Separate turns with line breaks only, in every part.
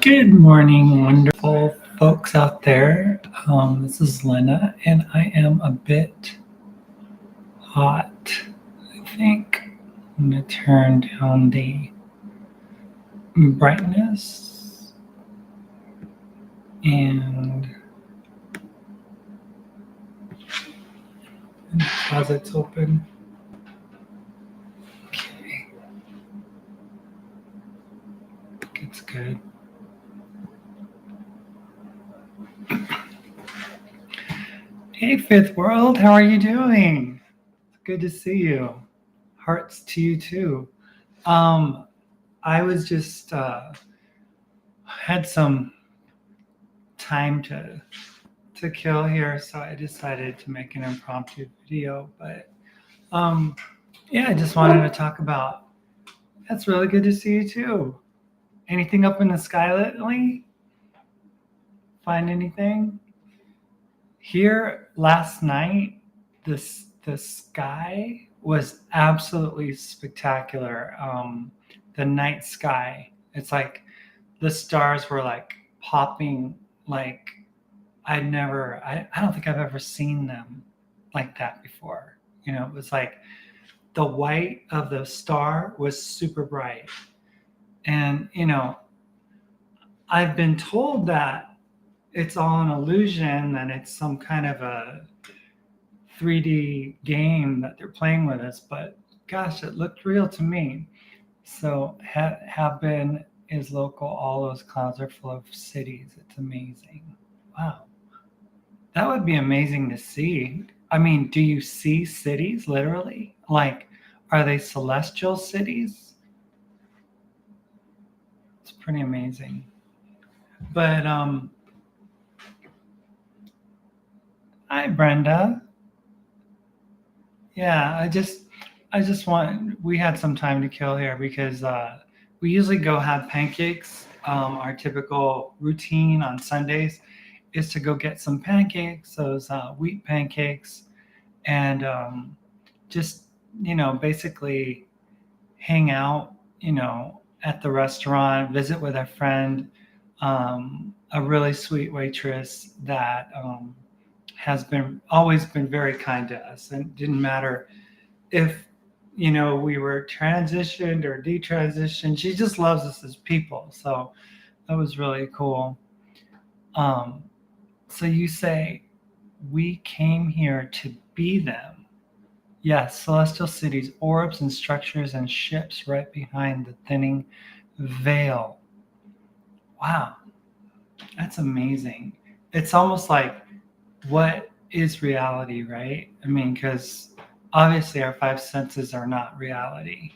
Good morning, wonderful folks out there. This is Lena, and I am a bit hot. I think I'm going to turn down the brightness and the closet's open. Okay, I think it's good. Hey, Fifth World, how are you doing? It's good to see you. Hearts to you too. I was just had some time to kill here, so I decided to make an impromptu video. But yeah, I just wanted to talk about. That's really good to see you too. Anything up in the sky lately? Find anything? Here last night, the sky was absolutely spectacular. The night sky. It's like the stars were like popping like I don't think I've ever seen them like that before. It was like the white of the star was super bright. And, I've been told that it's all an illusion, that it's some kind of a 3D game that they're playing with us, but gosh, it looked real to me. So have been is local. All those clouds are full of cities. It's amazing. Wow. That would be amazing to see. I mean, do you see cities literally? Like, are they celestial cities? It's pretty amazing. But hi Brenda. Yeah, I just want we had some time to kill here because we usually go have pancakes. Our typical routine on Sundays is to go get some pancakes, those wheat pancakes, and just basically hang out, at the restaurant, visit with a friend, a really sweet waitress that has been always been very kind to us, and it didn't matter if we were transitioned or detransitioned. She just loves us as people, so that was really cool. Um, so you say we came here to be them. Yes, celestial cities, orbs and structures and ships right behind the thinning veil. Wow, that's amazing. It's almost like, what is reality, right? I mean, because obviously our five senses are not reality.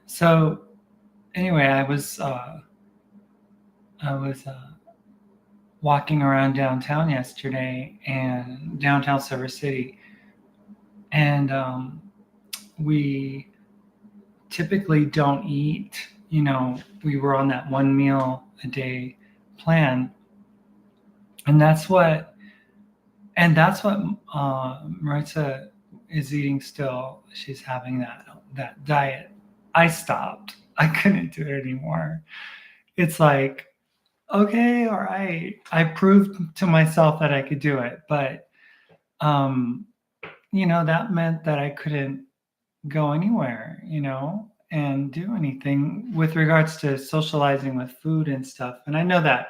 So anyway, I was walking around downtown yesterday, and downtown Silver City, and we typically don't eat. We were on that one meal a day plan, and that's what Maritza is eating still. She's having that diet. I stopped. I couldn't do it anymore. It's like, okay, all right. I proved to myself that I could do it, but um, that meant that I couldn't go anywhere, and do anything with regards to socializing with food and stuff. And I know that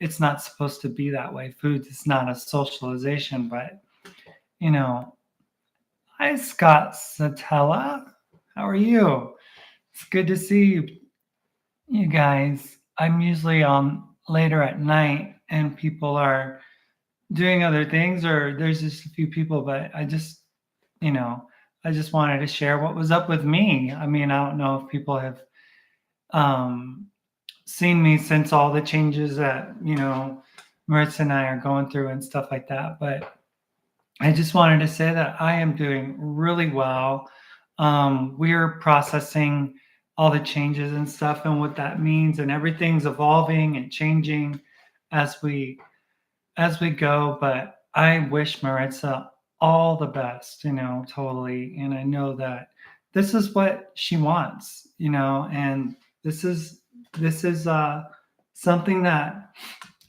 it's not supposed to be that way. Food is not a socialization, but you know, hi Scott Satella. How are you? It's good to see you guys. I'm usually later at night and people are doing other things, or there's just a few people, but you know, I just wanted to share what was up with me. I mean, I don't know if people have um, seen me since all the changes that, Maritza and I are going through and stuff like that. But I just wanted to say that I am doing really well. We're processing all the changes and stuff and what that means, and everything's evolving and changing as we go. But I wish Maritza all the best, totally. And I know that this is what she wants, and this is this is something that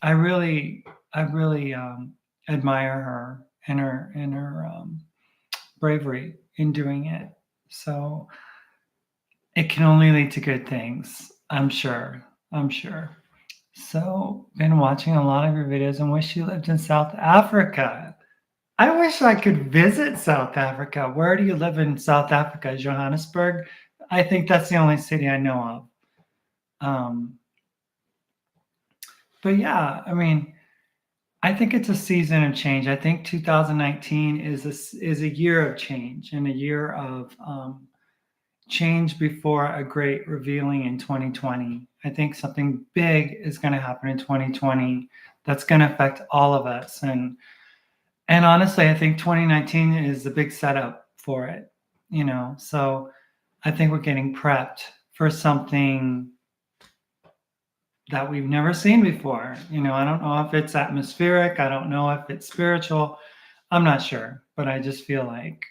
I really I really admire her and her bravery in doing it. So it can only lead to good things, I'm sure. I'm sure. So, been watching a lot of your videos and wish you lived in South Africa. I wish I could visit South Africa. Where do you live in South Africa? Johannesburg? I think that's the only city I know of. But yeah, I mean, I think it's a season of change. I think 2019 is a year of change and a year of change before a great revealing in 2020. I think something big is going to happen in 2020 that's going to affect all of us. And honestly, I think 2019 is the big setup for it, So I think we're getting prepped for something that we've never seen before. I don't know if it's atmospheric, I don't know if it's spiritual. I'm not sure, but I just feel like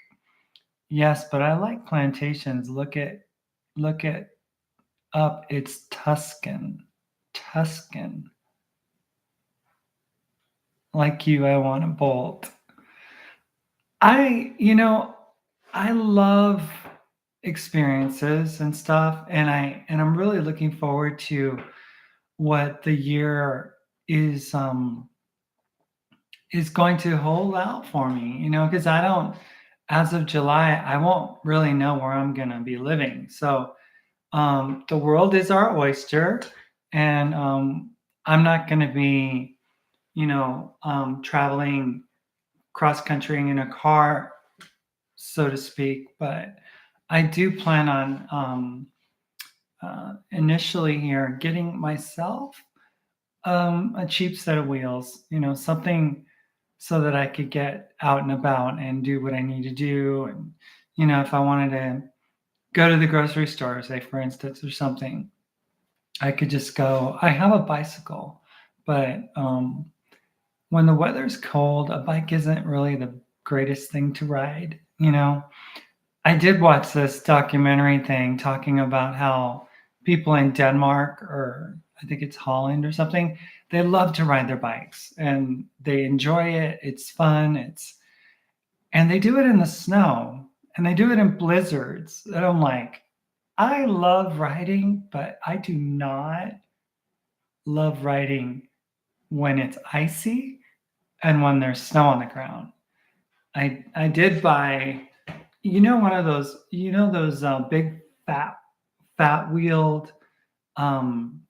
yes, but I like plantations. Look at up, it's Tuscan. Tuscan. Like you, I want to bolt. I, you know, I love experiences and stuff, and I'm really looking forward to what the year is is going to hold out for me, because I don't as of July, I won't really know where I'm gonna be living. So the world is our oyster, and I'm not gonna be, traveling cross country in a car, so to speak. But I do plan on initially here getting myself a cheap set of wheels, something so that I could get out and about and do what I need to do. And, if I wanted to go to the grocery store, say for instance, or something, I could just go. I have a bicycle, but when the weather's cold, a bike isn't really the greatest thing to ride. I did watch this documentary thing talking about how people in Denmark, or I think it's Holland or something, they love to ride their bikes and they enjoy it. It's fun. And they do it in the snow and they do it in blizzards. And I'm like, I love riding, but I do not love riding when it's icy and when there's snow on the ground. I did buy, one of those, those big fat wheeled um,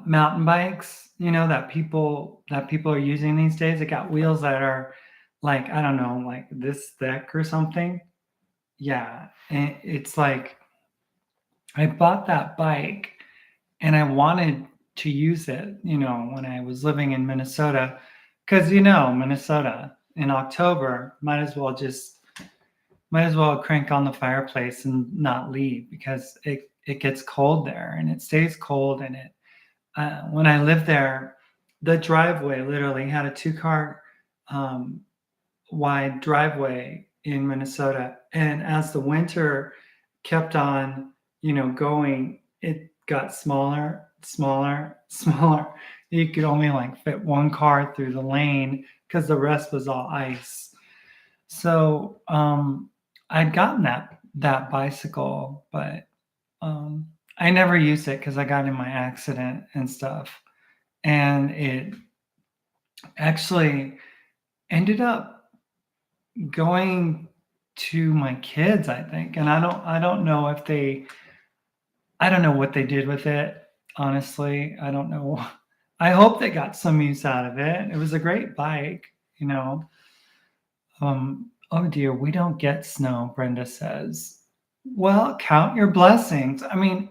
mountain bikes, that people are using these days. They got wheels that are like, I don't know, like this thick or something. Yeah, and it's like I bought that bike and I wanted to use it, when I was living in Minnesota, because Minnesota in October might as well crank on the fireplace and not leave because it gets cold there and it stays cold. And when I lived there, the driveway literally had a 2-car wide driveway in Minnesota. And as the winter kept on, going, it got smaller, smaller, smaller. You could only like fit one car through the lane because the rest was all ice. So I'd gotten that bicycle, but I never used it because I got in my accident and stuff, and it actually ended up going to my kids, I think, and I don't know if I don't know what they did with it. Honestly, I don't know. I hope they got some use out of it. It was a great bike, you know. Oh dear, we don't get snow, Brenda says. Well, count your blessings. I mean,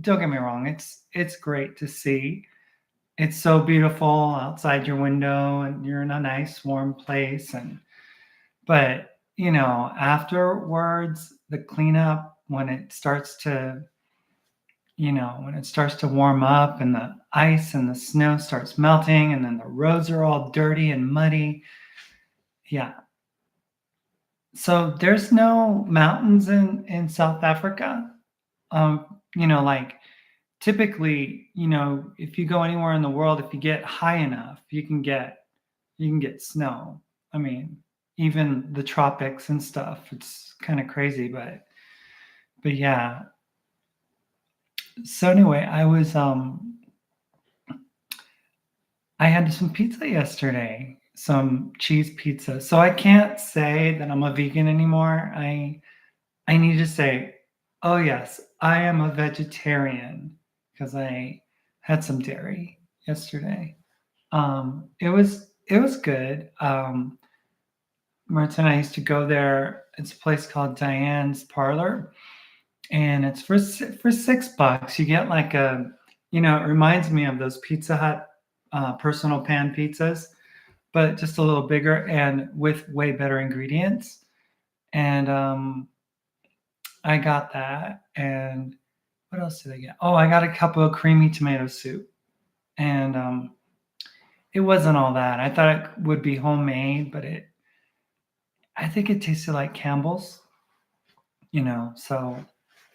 don't get me wrong, it's great to see. It's so beautiful outside your window and you're in a nice warm place but, afterwards, the cleanup when it starts to warm up and the ice and the snow starts melting and then the roads are all dirty and muddy. Yeah, So there's no mountains in South Africa. Like typically, if you go anywhere in the world, if you get high enough, you can get snow. I mean, even the tropics and stuff. It's kind of crazy, but yeah. So anyway, I had some pizza yesterday, some cheese pizza. So I can't say that I'm a vegan anymore. I need to say, oh yes, I am a vegetarian because I had some dairy yesterday. It was good. Marta and I used to go there. It's a place called Diane's Parlor, and it's for $6. You get like it reminds me of those Pizza Hut personal pan pizzas, but just a little bigger and with way better ingredients. And I got that. And what else did I get? Oh, I got a cup of creamy tomato soup, and it wasn't all that. I thought it would be homemade, but I think it tasted like Campbell's, so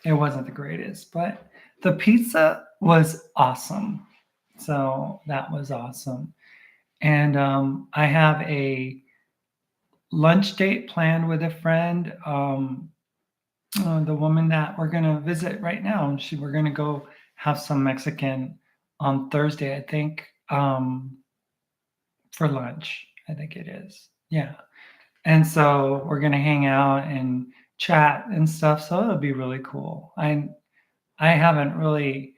it wasn't the greatest. But the pizza was awesome. So that was awesome. And I have a lunch date planned with a friend. The woman that we're gonna visit right now, we're gonna go have some Mexican on Thursday, I think, for lunch. I think it is. Yeah. And so we're gonna hang out and chat and stuff. So it'll be really cool. I haven't really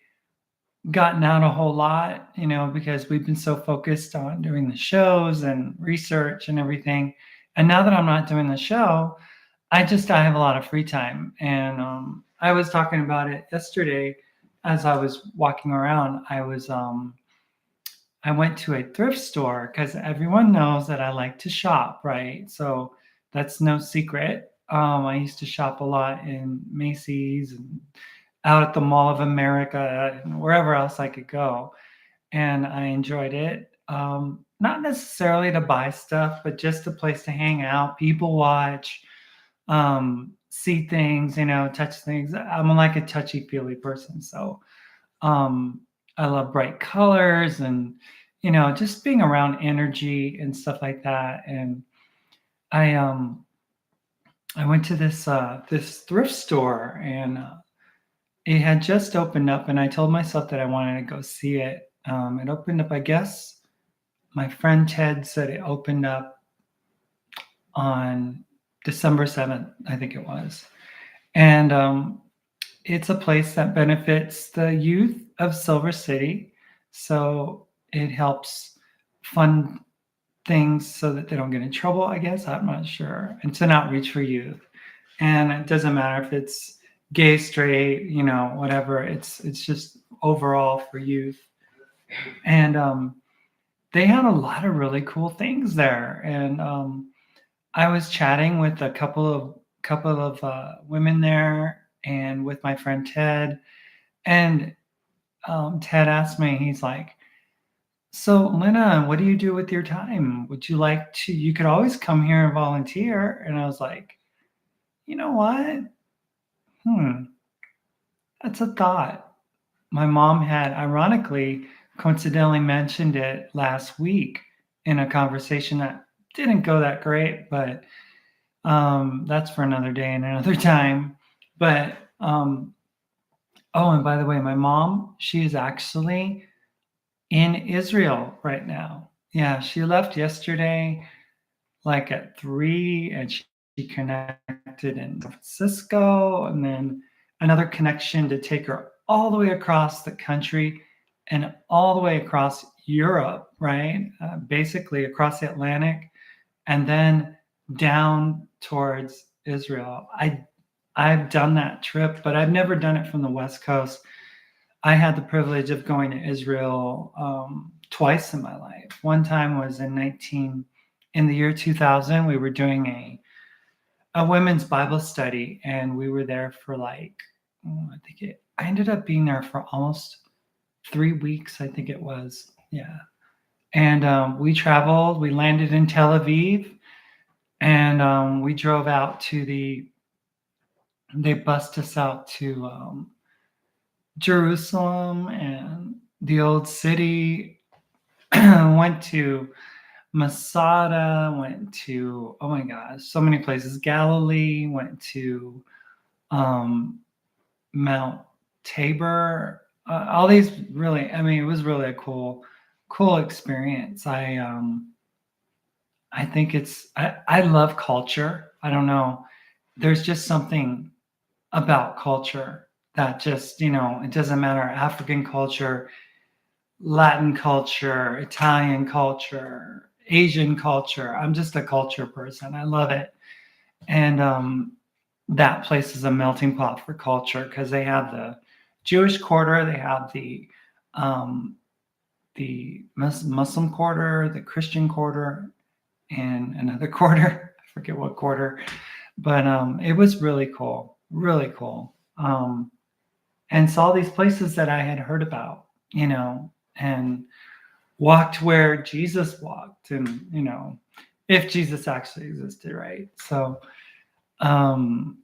gotten out a whole lot, because we've been so focused on doing the shows and research and everything. And now that I'm not doing the show, I have a lot of free time. And I was talking about it yesterday as I was walking around. I went to a thrift store because everyone knows that I like to shop, right? So that's no secret. I used to shop a lot in Macy's and out at the Mall of America and wherever else I could go. And I enjoyed it. Not necessarily to buy stuff, but just a place to hang out, people watch, see things, touch things. I'm like a touchy feely person. So um, I love bright colors and, just being around energy and stuff like that. And I, um, I went to this thrift store, and it had just opened up, and I told myself that I wanted to go see it. It opened up, I guess. My friend Ted said it opened up on December 7th, I think it was. And it's a place that benefits the youth of Silver City. So it helps fund things so that they don't get in trouble, I guess. I'm not sure. It's an outreach for youth. And it doesn't matter if it's gay, straight, whatever. It's just overall for youth. And they had a lot of really cool things there. And I was chatting with a couple of women there, and with my friend Ted. And Ted asked me, he's like, "So, Lena, what do you do with your time? Would you like to? You could always come here and volunteer." And I was like, "You know what? Hmm, that's a thought." My mom had, ironically, coincidentally mentioned it last week in a conversation that didn't go that great, but that's for another day and another time. But oh, and by the way, my mom, she is actually in Israel right now. Yeah, she left yesterday, like at 3, and she connected in San Francisco, and then another connection to take her all the way across the country and all the way across Europe, right? Basically across the Atlantic, and then down towards Israel. I've done that trip, but I've never done it from the West Coast. I had the privilege of going to Israel twice in my life. One time was in the year 2000. We were doing a women's Bible study, and we were there for like, I ended up being there for almost 3 weeks. I think it was, yeah. And we traveled. We landed in Tel Aviv, And we drove out to they bussed us out to Jerusalem and the old city. Went to Masada, went to, oh my gosh, so many places. Galilee, went to um, Mount Tabor. All these really, I mean, it was really a cool experience. I think I love culture. I don't know. There's just something about culture that just, it doesn't matter. African culture, Latin culture, Italian culture, Asian culture. I'm just a culture person. I love it. And that place is a melting pot for culture because they have the Jewish quarter, they have the Muslim quarter, the Christian quarter, and another quarter. I forget what quarter, but it was really cool, really cool. And saw these places that I had heard about, and walked where Jesus walked, and if Jesus actually existed, right? So, and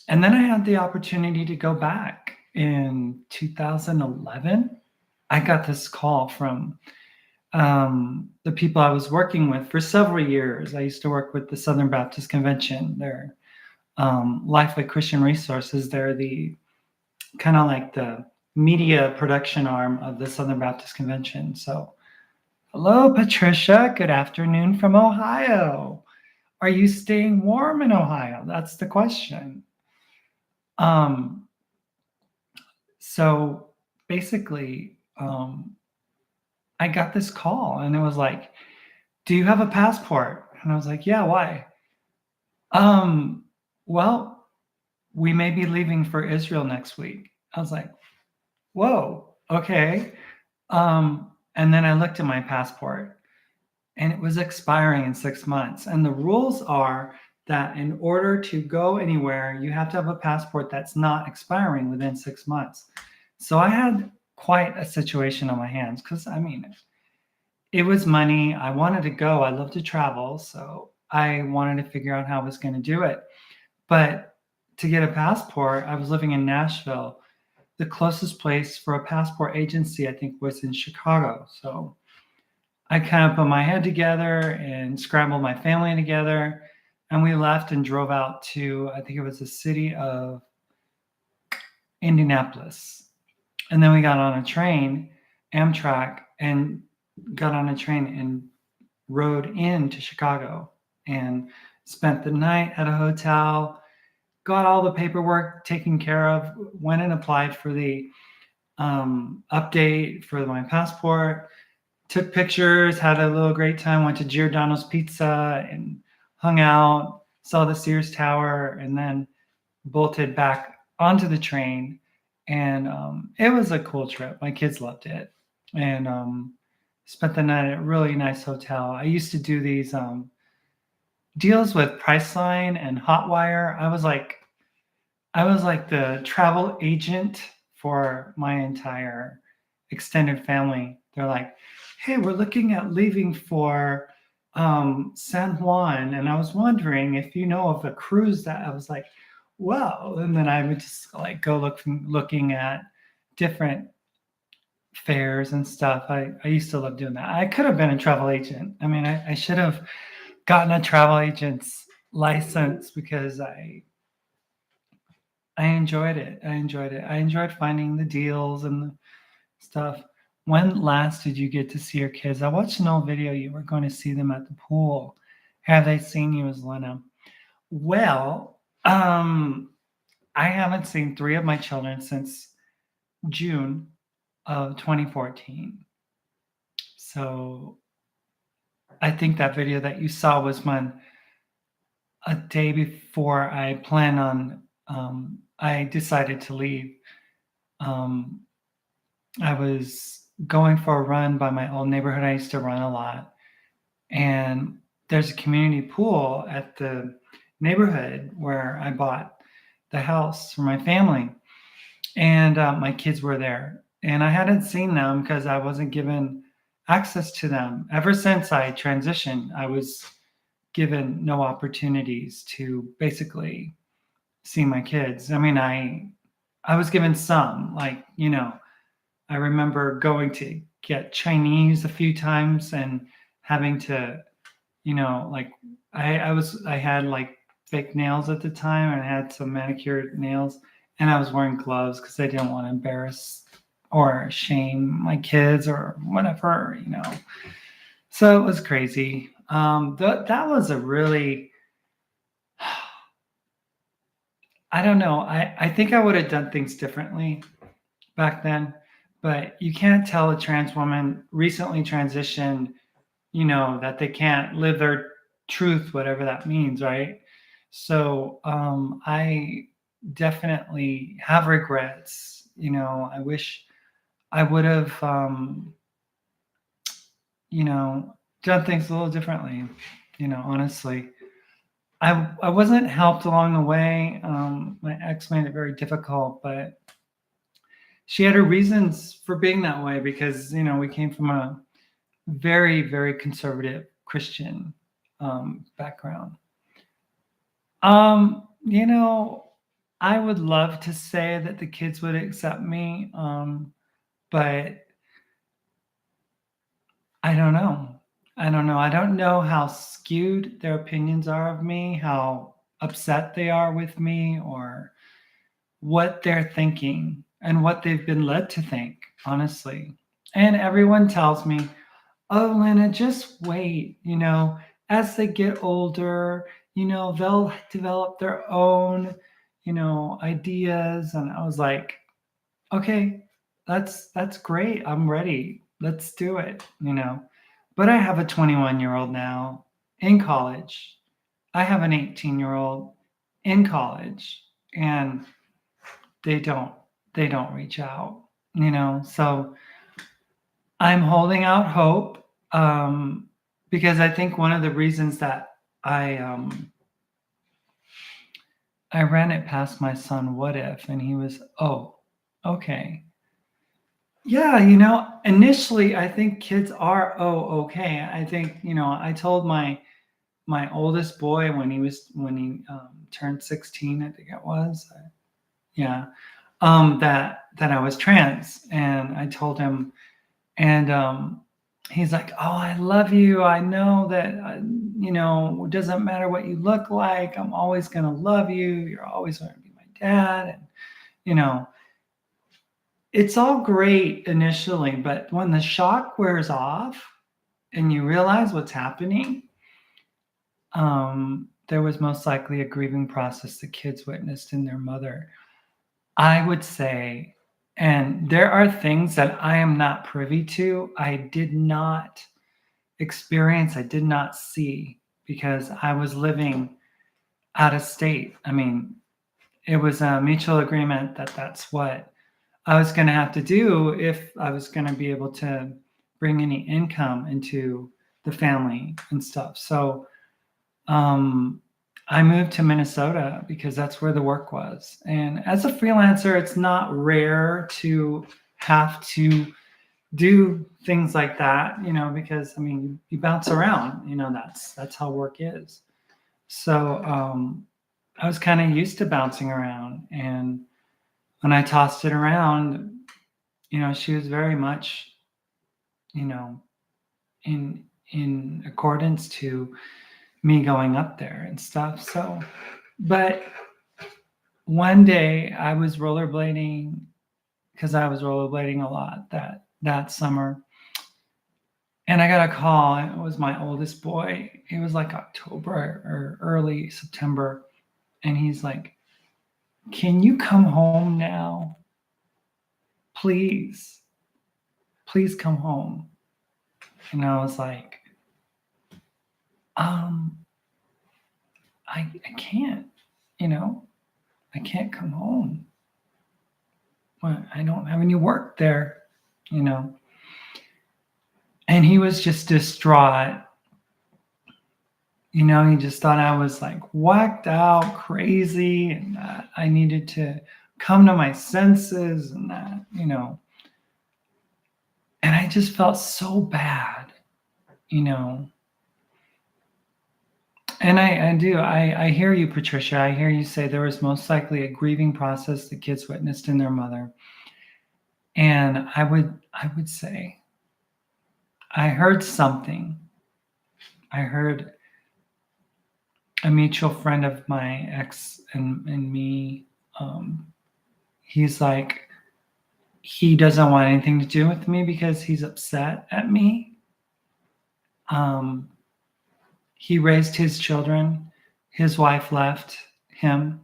then I had the opportunity to go back in 2011. I got this call from the people I was working with for several years. I used to work with the Southern Baptist Convention. They're Lifeway Christian Resources. They're the kind of like the media production arm of the Southern Baptist Convention. So, hello, Patricia. Good afternoon from Ohio. Are you staying warm in Ohio? That's the question. So basically, I got this call and it was like, do you have a passport? And I was like, yeah, why? Well, we may be leaving for Israel next week. I was like, whoa, okay. And then I looked at my passport and it was expiring in 6 months. And the rules are that in order to go anywhere, you have to have a passport that's not expiring within 6 months. So I had quite a situation on my hands because, I mean, it was money. I wanted to go. I love to travel. So I wanted to figure out how I was going to do it. But to get a passport, I was living in Nashville. The closest place for a passport agency, I think, was in Chicago. So I kind of put my head together and scrambled my family together. And we left and drove out to, I think it was the city of Indianapolis. And then we got on a train, Amtrak, and got on a train and rode into Chicago and spent the night at a hotel, got all the paperwork taken care of, went and applied for the update for my passport, took pictures, had a little great time, went to Giordano's Pizza and hung out, saw the Sears Tower, and then bolted back onto the train. And it was a cool trip. My kids loved it. And spent the night at a really nice hotel. I used to do these deals with Priceline and Hotwire. I was like the travel agent for my entire extended family. They're like, hey, we're looking at leaving for San Juan. And I was wondering if you know of a cruise that I was like, wow. And then I would just like go looking at different fairs and stuff. I used to love doing that. I could have been a travel agent. I mean, I should have gotten a travel agent's license because I enjoyed it. I enjoyed it. I enjoyed finding the deals and the stuff. When last did you get to see your kids? I watched an old video. You were going to see them at the pool. Have they seen you as Lena? Well, I haven't seen 3 of my children since June of 2014. So I think that video that you saw was when a day before I plan on, I decided to leave. I was going for a run by my old neighborhood. I used to run a lot. And there's a community pool at the neighborhood where I bought the house for my family. And my kids were there. And I hadn't seen them because I wasn't given access to them. Ever since I transitioned, I was given no opportunities to basically see my kids. I mean, I was given some, like, I remember going to get Chinese a few times and having to, like, I had like fake nails at the time, and I had some manicured nails, and I was wearing gloves because I didn't want to embarrass or shame my kids or whatever. So it was crazy. That was a really, I don't know. I think I would have done things differently back then, but you can't tell a trans woman recently transitioned, that they can't live their truth, whatever that means, right? So I definitely have regrets. I wish I would have, done things a little differently, honestly. I wasn't helped along the way. My ex made it very difficult, but she had her reasons for being that way because, we came from a very, very conservative Christian background. You know, I would love to say that the kids would accept me, but I don't know. I don't know. I don't know how skewed their opinions are of me, how upset they are with me, or what they're thinking and what they've been led to think, honestly. And everyone tells me, oh, Lena, just wait. As they get older, they'll develop their own, ideas. And I was like, okay, that's great. I'm ready. Let's do it. But I have a 21-year-old now in college. I have an 18-year-old in college, and they don't reach out. So I'm holding out hope, because I think one of the reasons that I ran it past my son, what if, and he was, oh, okay. Yeah, initially I think kids are, oh, okay. I think, I told my oldest boy when he turned 16, I think it was, yeah, that I was trans, and I told him, and he's like, oh, I love you. I know that, it doesn't matter what you look like. I'm always going to love you. You're always going to be my dad. And, you know, it's all great initially, but when the shock wears off and you realize what's happening, there was most likely a grieving process the kids witnessed in their mother. I would say, and there are things that I am not privy to. I did not experience, I did not see, because I was living out of state. I mean, it was a mutual agreement that that's what I was going to have to do if I was going to be able to bring any income into the family and stuff. So I moved to Minnesota because that's where the work was. And as a freelancer, it's not rare to have to do things like that, because I mean, you bounce around, that's how work is. So I was kind of used to bouncing around. And when I tossed it around, she was very much, you know, in accordance to me going up there and stuff. So, but one day I was rollerblading, because I was rollerblading a lot that summer. And I got a call. It was my oldest boy. It was like October or early September. And he's like, can you come home now? Please, please come home. And I was like, I can't, I can't come home. Well, I don't have any work there, And he was just distraught. He just thought I was like whacked out, crazy, and that I needed to come to my senses, and that, And I just felt so bad, And I do. I hear you, Patricia. I hear you say there was most likely a grieving process the kids witnessed in their mother. And I would say I heard something. I heard a mutual friend of my ex and me. He's like, he doesn't want anything to do with me because he's upset at me. He raised his children. His wife left him,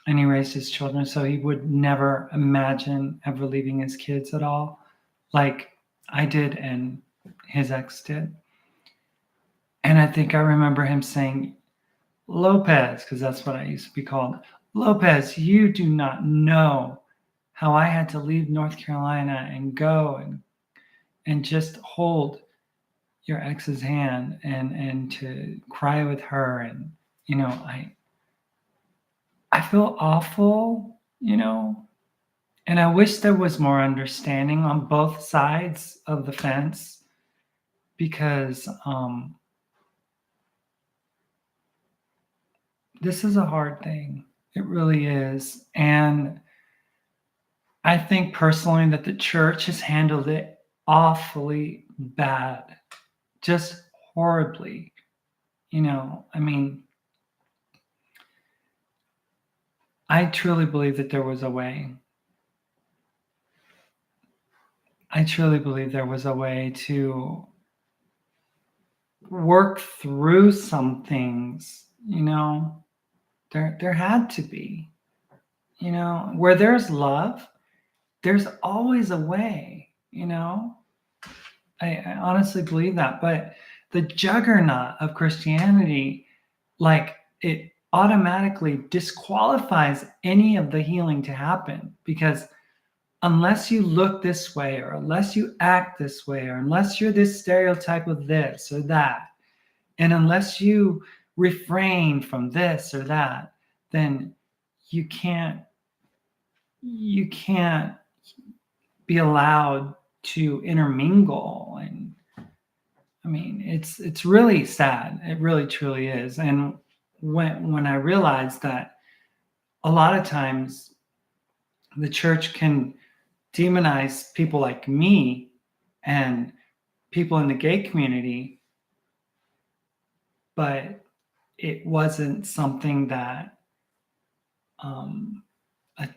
and he raised his children. So he would never imagine ever leaving his kids at all, like I did and his ex did. And I think I remember him saying, Lopez, because that's what I used to be called. Lopez, you do not know how I had to leave North Carolina and go and just hold your ex's hand and to cry with her. And I feel awful, and I wish there was more understanding on both sides of the fence, because this is a hard thing. It really is. And I think personally that the church has handled it awfully bad, just horribly. I mean, I truly believe that there was a way. I truly believe there was a way to work through some things, there had to be, where there's love, there's always a way, I honestly believe that. But the juggernaut of Christianity, like, it automatically disqualifies any of the healing to happen, because unless you look this way, or unless you act this way, or unless you're this stereotype of this or that, and unless you refrain from this or that, then you can't be allowed to intermingle. And I mean, it's really sad. It really truly is. And when I realized that a lot of times the church can demonize people like me and people in the gay community, but it wasn't something that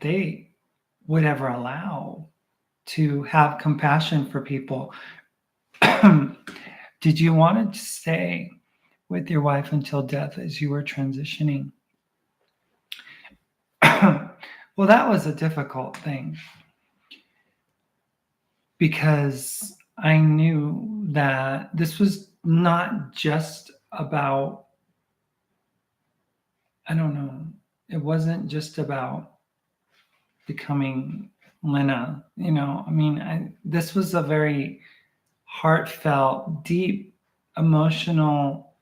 they would ever allow, to have compassion for people. Did you want to stay with your wife until death as you were transitioning? Well, that was a difficult thing, because I knew that this was not just about, I don't know, it wasn't just about becoming Lena, I mean, this was a very heartfelt, deep, emotional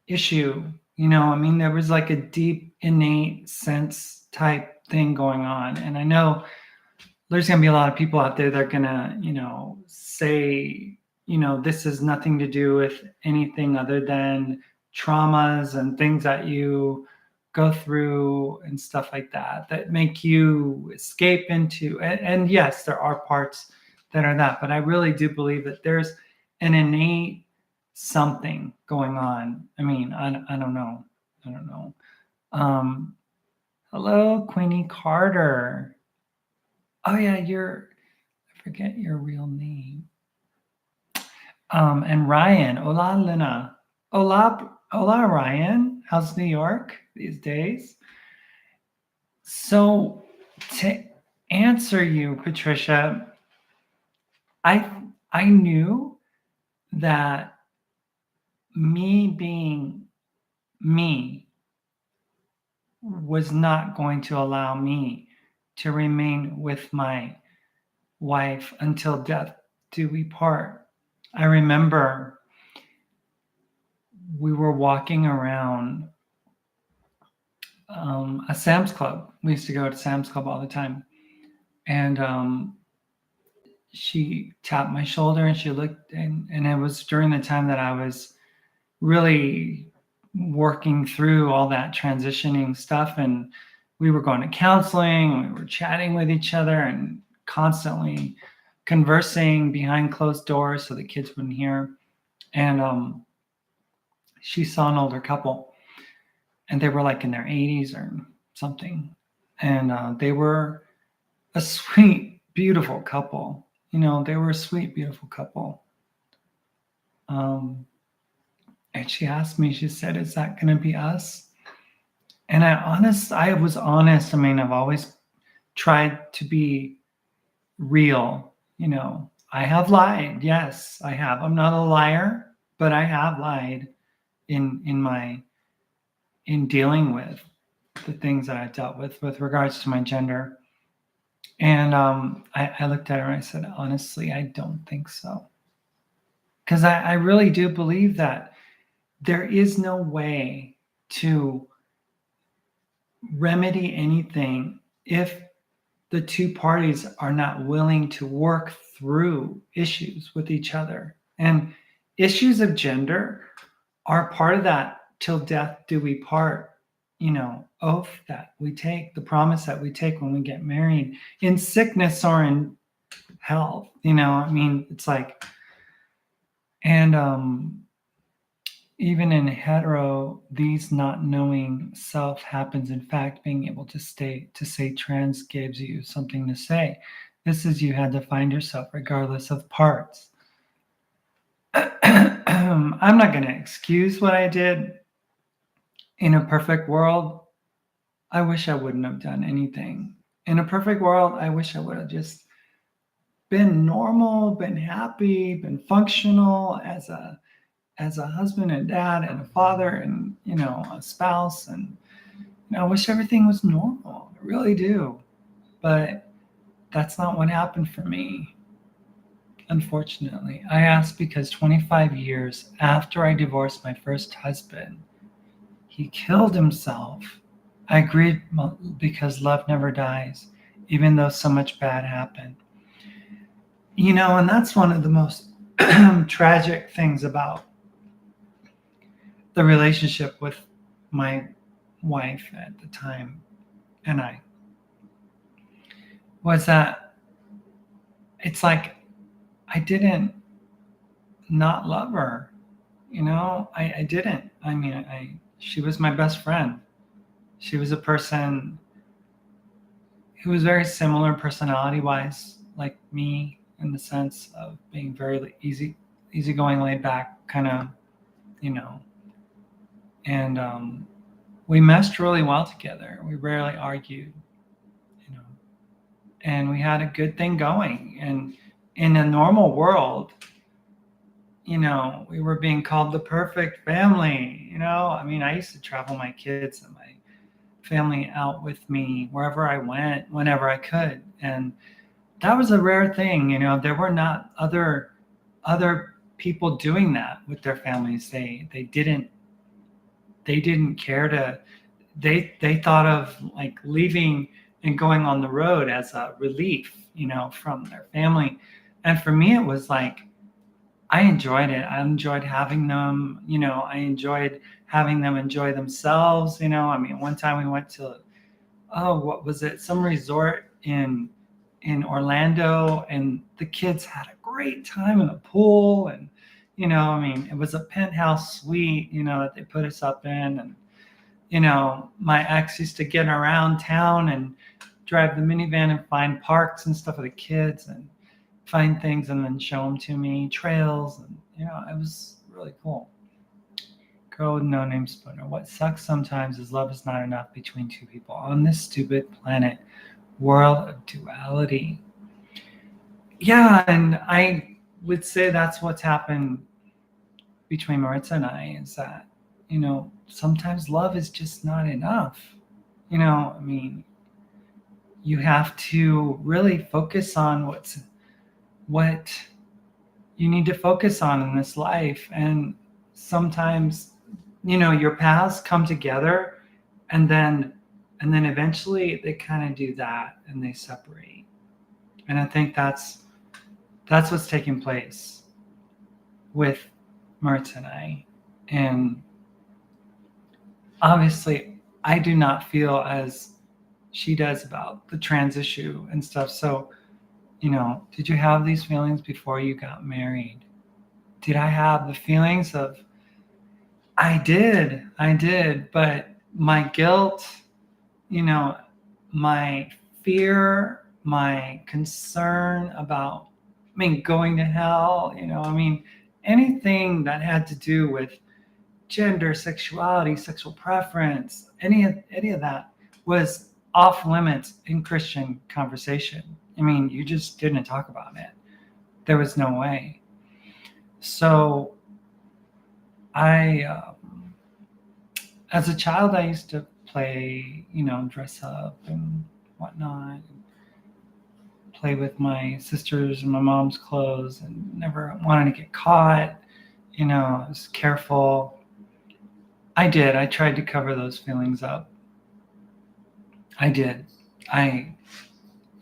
issue. I mean, there was like a deep, innate sense type thing going on. And I know there's going to be a lot of people out there that are going to, say, this has nothing to do with anything other than traumas and things that you go through and stuff like that make you escape into. And yes, there are parts that are that, but I really do believe that there's an innate something going on. I mean, I don't know. Hello, Queenie Carter. Oh yeah, I forget your real name. And Ryan, hola Lena. Hola Ryan. How's New York these days? So to answer you, Patricia, I knew that me being me was not going to allow me to remain with my wife until death do we part. I remember we were walking around a Sam's Club. We used to go to Sam's Club all the time. And she tapped my shoulder and she looked, and it was during the time that I was really working through all that transitioning stuff, and we were going to counseling, we were chatting with each other and constantly conversing behind closed doors so the kids wouldn't hear. And she saw an older couple, and they were like in their 80s or something, and they were a sweet, beautiful couple. They were a sweet, beautiful couple. And she asked me, she said, "Is that going to be us?" And I was honest. I mean, I've always tried to be real. I have lied. Yes, I have. I'm not a liar, but I have lied in dealing with the things that I dealt with regards to my gender. And I looked at her and I said, honestly, I don't think so. Because I really do believe that there is no way to remedy anything if the two parties are not willing to work through issues with each other. And issues of gender are part of that till death do we part, oath that we take, the promise that we take when we get married, in sickness or in health. I mean, it's like, and even in hetero, these not knowing self happens. In fact, being able to say trans gives you something to say. This is you had to find yourself regardless of parts. I'm not going to excuse what I did. In a perfect world, I wish I wouldn't have done anything. In a perfect world, I wish I would have just been normal, been happy, been functional as a husband and dad and a father and a spouse, and I wish everything was normal. I really do. But that's not what happened for me, unfortunately. I asked because 25 years after I divorced my first husband, he killed himself. I agreed because love never dies, even though so much bad happened. And that's one of the most tragic things about the relationship with my wife at the time and I, was that it's like I didn't not love her. I didn't. I mean, she was my best friend. She was a person who was very similar personality-wise, like me, in the sense of being very easygoing, laid back, kind of, and we meshed really well together. We rarely argued, and we had a good thing going. And in a normal world, we were being called the perfect family. I mean, I used to travel my kids and my family out with me wherever I went, whenever I could. And that was a rare thing. There were not other people doing that with their families. They didn't care to, they thought of like leaving and going on the road as a relief, from their family. And for me, it was like, I enjoyed it. I enjoyed having them, I enjoyed having them enjoy themselves. I mean, one time we went to, what was it? Some resort in Orlando, and the kids had a great time in the pool. And, I mean, it was a penthouse suite, that they put us up in. And, my ex used to get around town and drive the minivan and find parks and stuff for the kids and find things and then show them to me, trails. And, it was really cool. Girl with no name Spooner. What sucks sometimes is love is not enough between two people on this stupid planet. World of duality. Yeah, and I would say that's what's happened between Maritza and I, is that, sometimes love is just not enough. I mean, you have to really focus on what you need to focus on in this life. And sometimes, your paths come together, and then eventually they kind of do that and they separate. And I think that's what's taking place with Maritza and I. And obviously I do not feel as she does about the trans issue and stuff. So, did you have these feelings before you got married? Did I have the feelings of, I did, but my guilt, you know, my fear, my concern about, going to hell, anything that had to do with gender, sexuality, sexual preference, any of that was off limits in Christian conversation. You just didn't talk about it. There was no way. So as a child, I used to play, dress up and whatnot, play with my sisters and my mom's clothes, and never wanted to get caught. I was careful. I did. I tried to cover those feelings up. I did. And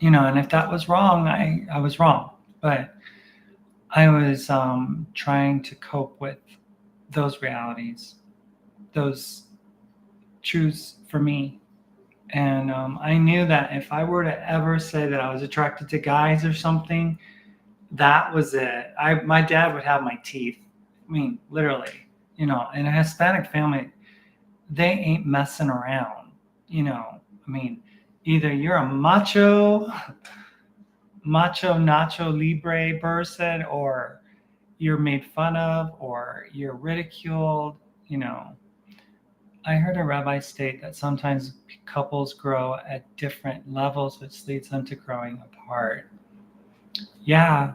if that was wrong, I was wrong. But I was trying to cope with those realities, those truths for me. And I knew that if I were to ever say that I was attracted to guys or something, that was it. My dad would have my teeth. Literally. In a Hispanic family, they ain't messing around. Either you're a macho nacho libre person, or you're made fun of, or you're ridiculed. I heard a rabbi state that sometimes couples grow at different levels, which leads them to growing apart. Yeah.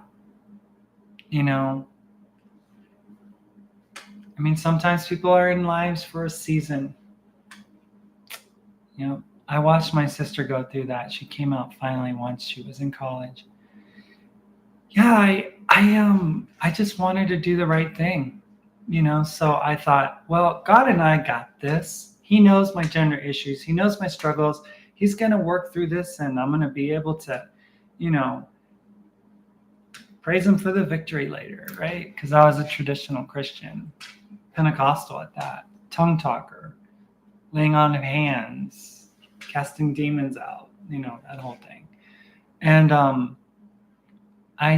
Sometimes people are in lives for a season. I watched my sister go through that. She came out finally once she was in college. Yeah, I just wanted to do the right thing. So I thought, well, God and I got this. He knows my gender issues. He knows my struggles. He's going to work through this, and I'm going to be able to, praise him for the victory later, right? Because I was a traditional Christian, Pentecostal at that, tongue talker, laying on of hands, casting demons out, that whole thing. And I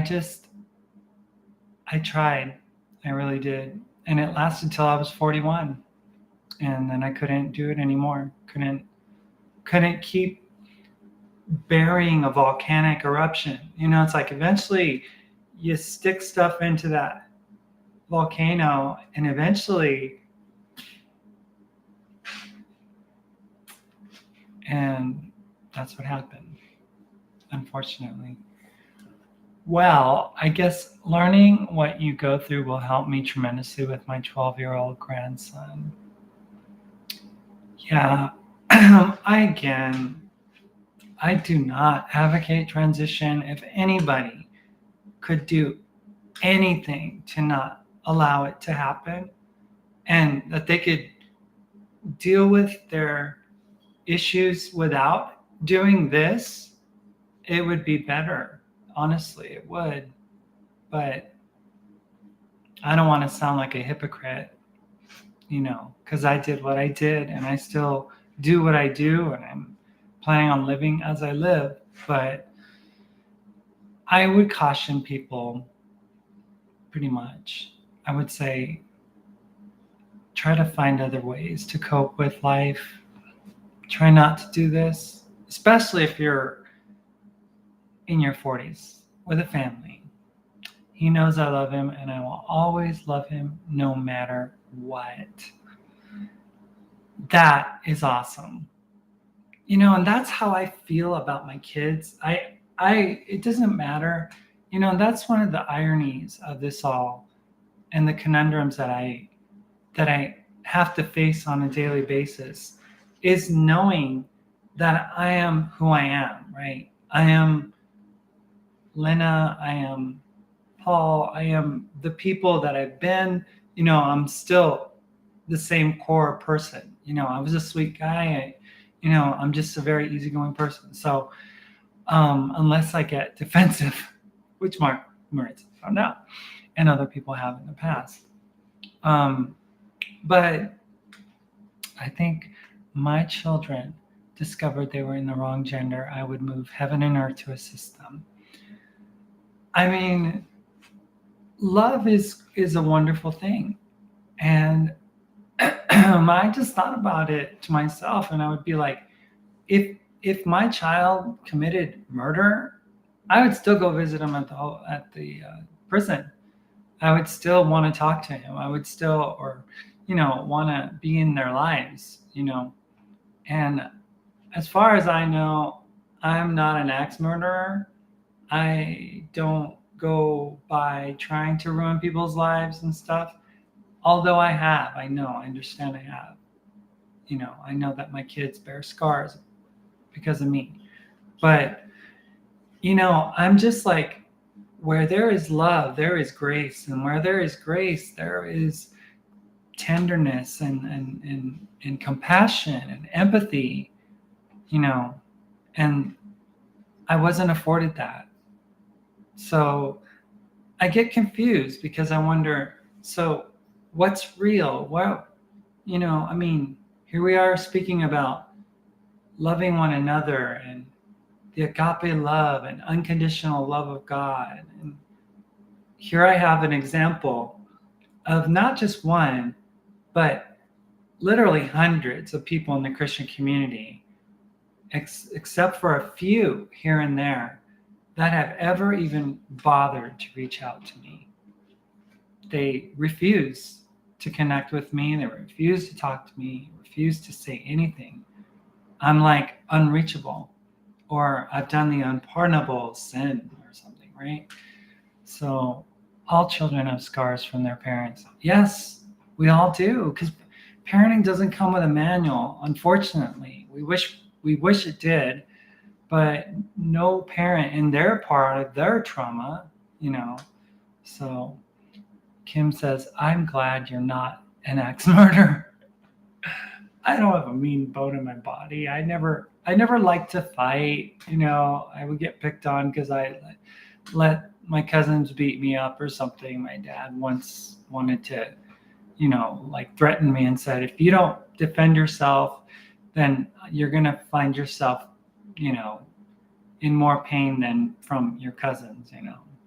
tried. I really did. And it lasted till I was 41. And then I couldn't do it anymore. Couldn't keep burying a volcanic eruption. It's like eventually you stick stuff into that volcano, and eventually, and that's what happened, unfortunately. Well, I guess learning what you go through will help me tremendously with my 12-year-old grandson. Yeah, I do not advocate transition. If anybody could do anything to not allow it to happen, and that they could deal with their issues without doing this, it would be better. Honestly, it would. But I don't want to sound like a hypocrite, because I did what I did, and I still do what I do, and I'm planning on living as I live. But I would caution people, pretty much. I would say, try to find other ways to cope with life. Try not to do this, especially if you're in your 40s with a family. He knows I love him, and I will always love him no matter what. That is awesome. And that's how I feel about my kids. It doesn't matter. That's one of the ironies of this all, and the conundrums that I have to face on a daily basis, is knowing that I am who I am, right? I am Lena, I am Paul, I am the people that I've been. I'm still the same core person. I was a sweet guy. I'm just a very easygoing person. So unless I get defensive, which Mark Moritz found out, and other people have in the past. But I think my children discovered they were in the wrong gender, I would move heaven and earth to assist them. I mean, love is a wonderful thing. And I just thought about it to myself, and I would be like, if my child committed murder, I would still go visit him at the prison. I would still want to talk to him. I would still, or want to be in their lives. And as far as I know, I'm not an axe murderer. I don't go by trying to ruin people's lives and stuff. Although I know, I understand I have. I know that my kids bear scars because of me. But, I'm just like, where there is love, there is grace. And where there is grace, there is tenderness and compassion and empathy, you know, and I wasn't afforded that. So I get confused because I wonder, so what's real? Well, I mean, here we are speaking about loving one another and the agape love and unconditional love of God. And here I have an example of not just one, but literally hundreds of people in the Christian community, except for a few here and there, that have ever even bothered to reach out to me. They refuse to connect with me. They refuse to talk to me, refuse to say anything. I'm like unreachable, or I've done the unpardonable sin or something, right? So all children have scars from their parents. Yes, we all do, because parenting doesn't come with a manual, unfortunately. We wish it did, but no parent in their part of their trauma. So Kim says, I'm glad you're not an axe murderer. I don't have a mean bone in my body. I never liked to fight. I would get picked on because I let my cousins beat me up or something. My dad once wanted to, like threaten me and said, if you don't defend yourself, then you're gonna find yourself, you know, in more pain than from your cousins.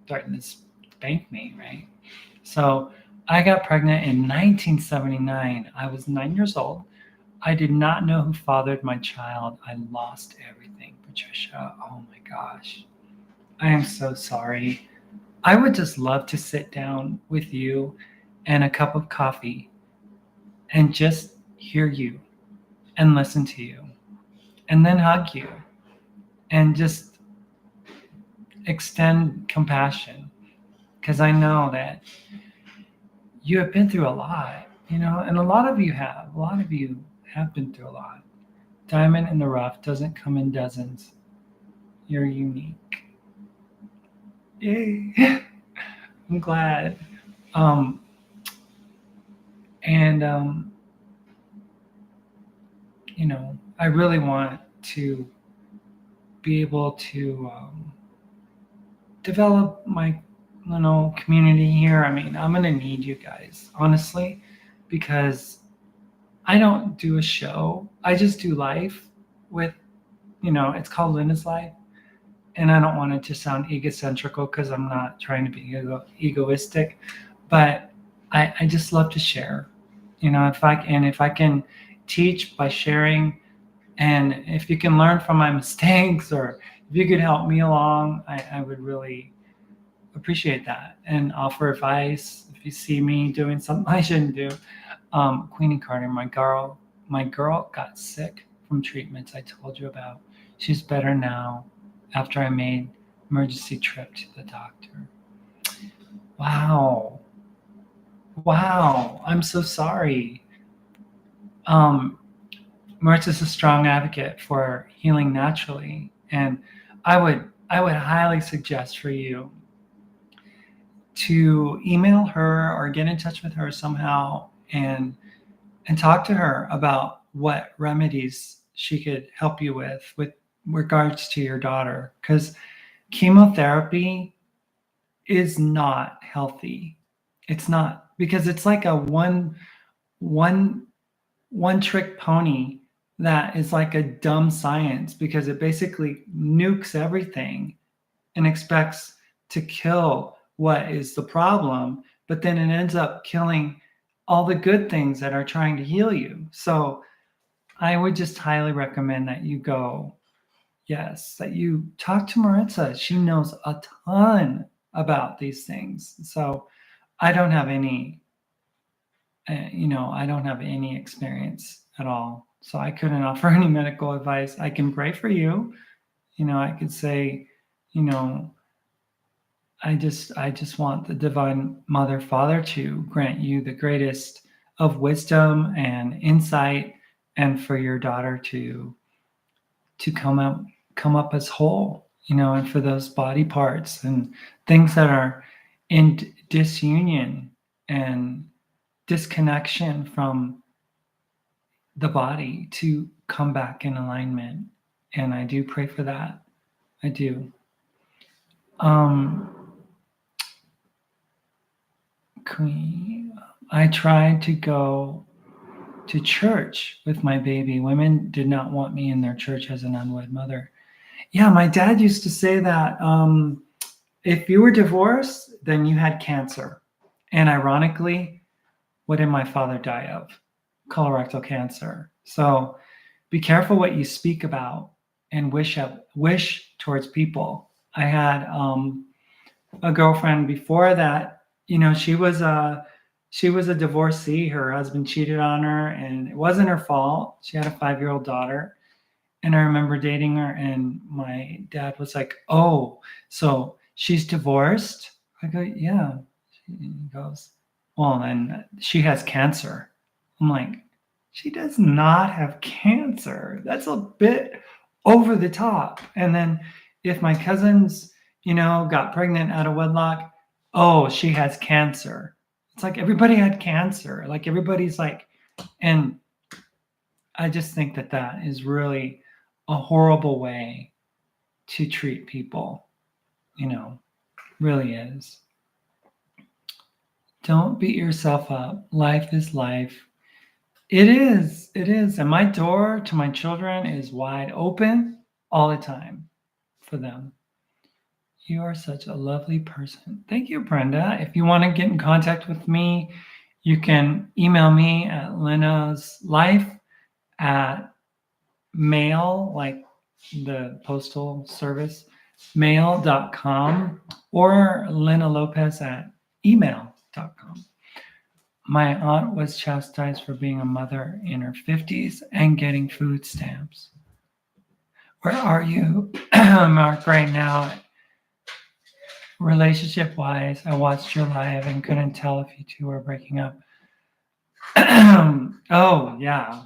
Threatened to spank me, right? So I got pregnant in 1979. I was 9 years old. I did not know who fathered my child. I lost everything, Patricia. Oh my gosh. I am so sorry. I would just love to sit down with you and a cup of coffee and just hear you and listen to you and then hug you and just extend compassion, because I know that you have been through a lot, and a lot of you have. A lot of you have been through a lot. Diamond in the rough doesn't come in dozens. You're unique. Yay. I'm glad. Um, and, I really want to be able to develop my community here. I mean, I'm going to need you guys, honestly, because I don't do a show. I just do life with, it's called Linda's Life. And I don't want it to sound egocentrical because I'm not trying to be egoistic, but I just love to share. If I can teach by sharing, and if you can learn from my mistakes, or if you could help me along, I would really appreciate that and offer advice if you see me doing something I shouldn't do. Queenie Carter, my girl got sick from treatments I told you about. She's better now after I made emergency trip to the doctor. Wow. Wow. I'm so sorry. Um, Mertz is a strong advocate for healing naturally, and I would highly suggest for you to email her or get in touch with her somehow and talk to her about what remedies she could help you with regards to your daughter, because chemotherapy is not healthy. It's not, because it's like a one one-trick pony that is like a dumb science because it basically nukes everything and expects to kill what is the problem, but then it ends up killing all the good things that are trying to heal you. So I would just highly recommend that you go, yes, that you talk to Maritza. She knows a ton about these things. So I don't have any, I don't have any experience at all. So I couldn't offer any medical advice. I can pray for you. I could say, you know, I just want the divine mother father to grant you the greatest of wisdom and insight, and for your daughter to come up as whole, and for those body parts and things that are in disunion and disconnection from the body to come back in alignment. And I do pray for that. I do. Queen, I tried to go to church with my baby. Women did not want me in their church as an unwed mother. Yeah, my dad used to say that if you were divorced, then you had cancer. And ironically, what did my father die of? Colorectal cancer. So be careful what you speak about and wish towards people. I had a girlfriend before that. She was a divorcee. Her husband cheated on her, and it wasn't her fault. She had a 5-year-old daughter. And I remember dating her, and my dad was like, "Oh, so she's divorced?" I go, "Yeah." He goes, "Well, then she has cancer." I'm like, "She does not have cancer. That's a bit over the top." And then if my cousins, got pregnant out of wedlock, "Oh, she has cancer." It's like everybody had cancer. Like everybody's like, and I just think that that is really a horrible way to treat people, really is. Don't beat yourself up. Life is life. It is. It is. And my door to my children is wide open all the time for them. You are such a lovely person. Thank you, Brenda. If you want to get in contact with me, you can email me at linnaslife at mail, like the postal service, mail.com, or Lena Lopez at email.com. My aunt was chastised for being a mother in her 50s and getting food stamps. Where are you, Mark, right now? Relationship wise, I watched your live and couldn't tell if you two were breaking up. Oh, yeah.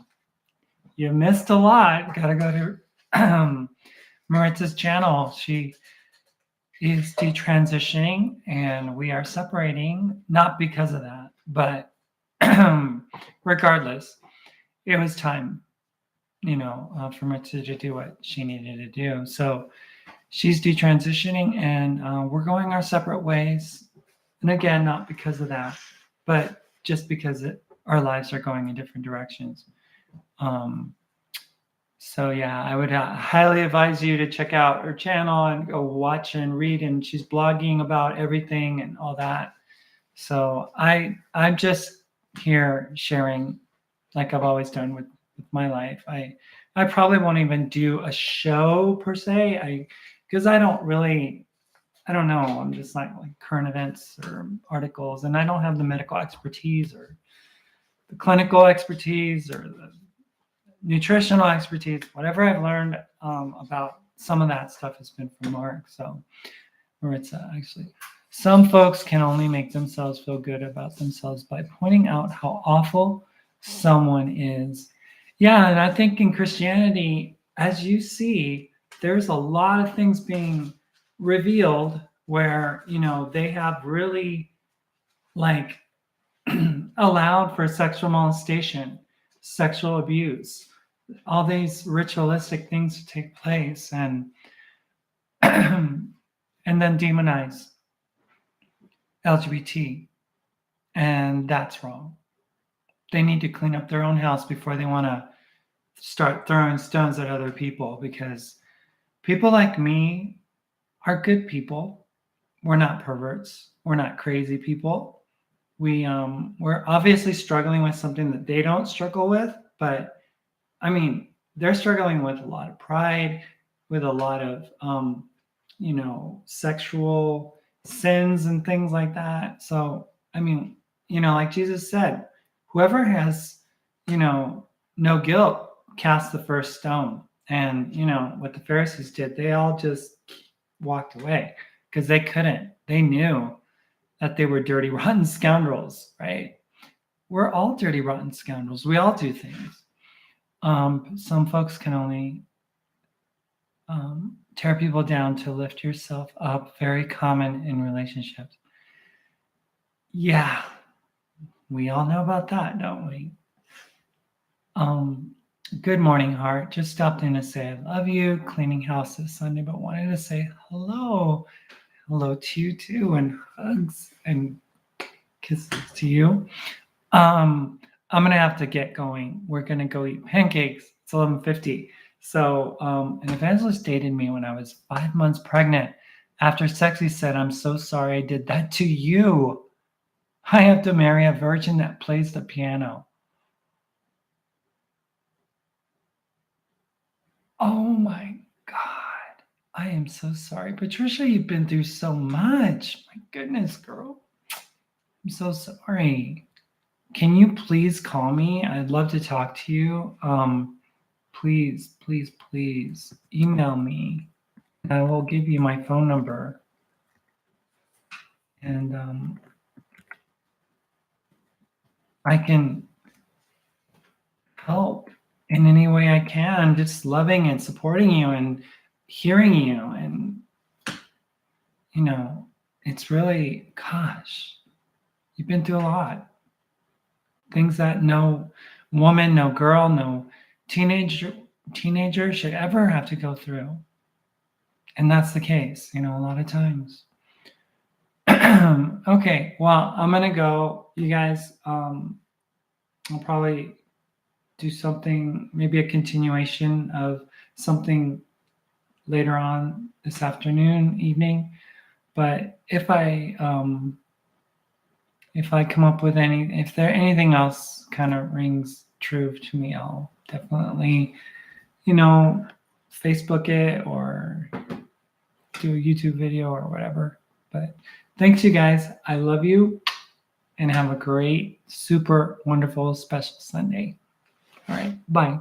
You missed a lot. Gotta go to Maritza's channel. She is detransitioning and we are separating, not because of that, but regardless, it was time, for Maritza to do what she needed to do. So she's detransitioning and we're going our separate ways. And again, not because of that, but just because our lives are going in different directions. So yeah, I would highly advise you to check out her channel and go watch and read. And she's blogging about everything and all that. So I'm just here sharing, like I've always done with my life. I probably won't even do a show per se. Because I don't know. I'm just like current events or articles, and I don't have the medical expertise or the clinical expertise or the nutritional expertise. Whatever I've learned about some of that stuff has been from Mark. So, or it's actually, some folks can only make themselves feel good about themselves by pointing out how awful someone is. Yeah, and I think in Christianity, as you see, there's a lot of things being revealed where, they have really like allowed for sexual molestation, sexual abuse, all these ritualistic things to take place, and and then demonize LGBT, and that's wrong. they need to clean up their own house before they want to start throwing stones at other people, because people like me are good people. We're not perverts. We're not crazy people. We're obviously struggling with something that they don't struggle with, but I mean, they're struggling with a lot of pride, with a lot of sexual sins and things like that. So I mean, like Jesus said, whoever has, no guilt, cast the first stone. And what the Pharisees did, they all just walked away because they couldn't. They knew that they were dirty, rotten scoundrels, right? We're all dirty, rotten scoundrels. We all do things. Some folks can only tear people down to lift yourself up. Very common in relationships. Yeah, we all know about that, don't we? Good morning, heart. Just stopped in to say I love you. Cleaning house this Sunday, but wanted to say hello. Hello to you too, and hugs and kisses to you. I'm gonna have to get going. We're gonna go eat pancakes. It's 11:50. So an evangelist dated me when I was 5 months pregnant. After sex, he said, "I'm so sorry I did that to you. I have to marry a virgin that plays the piano." Oh my God. I am so sorry. Patricia, you've been through so much. My goodness, girl. I'm so sorry. Can you please call me? I'd love to talk to you. Please, please, please email me. I will give you my phone number. And I can help in any way I can, just loving and supporting you and hearing you. And, it's really, gosh, you've been through a lot. Things that no woman, no girl, no teenager should ever have to go through. And that's the case, a lot of times. Okay, well, I'm gonna go. You guys, I'll probably do something, maybe a continuation of something later on this afternoon, evening. But if I come up with if there anything else kind of rings true to me, I'll definitely, Facebook it or do a YouTube video or whatever. But thanks, you guys. I love you, and have a great, super wonderful, special Sunday. All right. Bye.